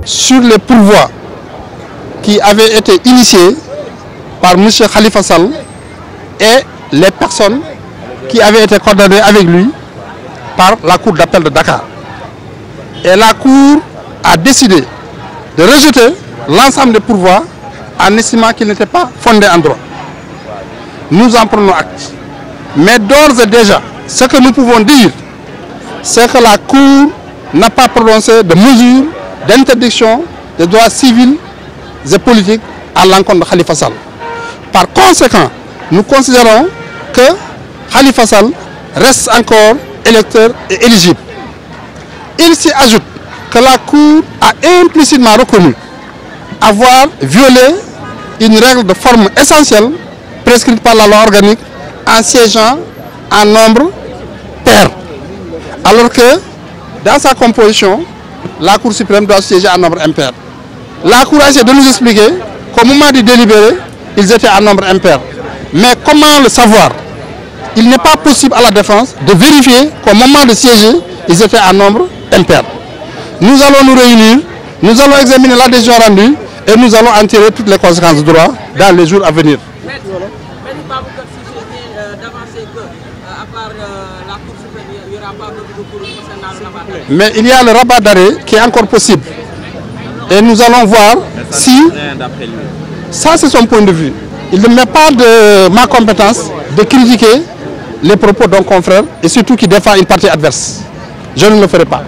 Sur les pourvois qui avaient été initiés par M. Khalifa Sall et les personnes qui avaient été condamnées avec lui par la Cour d'appel de Dakar. Et la Cour a décidé de rejeter l'ensemble des pourvois en estimant qu'ils n'étaient pas fondés en droit. Nous en prenons acte. Mais d'ores et déjà, ce que nous pouvons dire, c'est que la Cour n'a pas prononcé de mesures d'interdiction des droits civils et politiques à l'encontre de Khalifa Sall. Par conséquent, nous considérons que Khalifa Sall reste encore électeur et éligible. Il s'y ajoute que la Cour a implicitement reconnu avoir violé une règle de forme essentielle prescrite par la loi organique en siégeant en nombre pair. Alors que dans sa composition, la Cour suprême doit siéger en nombre impair. La Cour a essayé de nous expliquer qu'au moment du délibéré, ils étaient en nombre impair. Mais comment le savoir? Il n'est pas possible à la défense de vérifier qu'au moment de siéger, ils étaient en nombre impair. Nous allons nous réunir, nous allons examiner la décision rendue et nous allons en tirer toutes les conséquences du droit dans les jours à venir. Mais il y a le rabat d'arrêt qui est encore possible. Et nous allons voir si... Ça, c'est son point de vue. Il ne met pas de ma compétence de critiquer les propos d'un confrère et surtout qui défend une partie adverse. Je ne le ferai pas.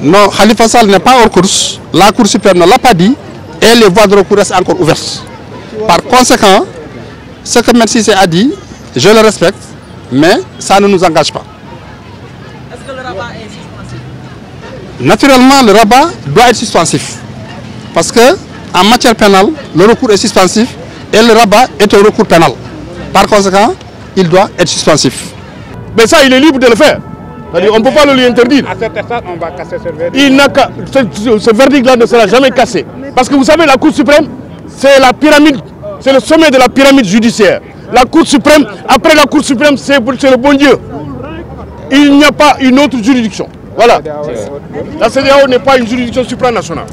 Non, Khalifa Sall n'est pas hors course. La Cour suprême ne l'a pas dit et les voies de recours restent encore ouvertes. Par conséquent, ce que M. Cissé a dit, je le respecte, mais ça ne nous engage pas. Est-ce que le rabat est suspensif? Naturellement, le rabat doit être suspensif. Parce que en matière pénale, le recours est suspensif et le rabat est un recours pénal. Par conséquent, il doit être suspensif. Mais ça, il est libre de le faire. On ne peut pas le lui interdire. À cet instant, on va casser ce verdict. Il n'a qu'à... Ce verdict-là ne sera jamais cassé. Parce que vous savez, la Cour suprême, c'est la pyramide, c'est le sommet de la pyramide judiciaire. La Cour suprême, après la Cour suprême, c'est le bon Dieu. Il n'y a pas une autre juridiction. Voilà. La CEDEAO n'est pas une juridiction supranationale.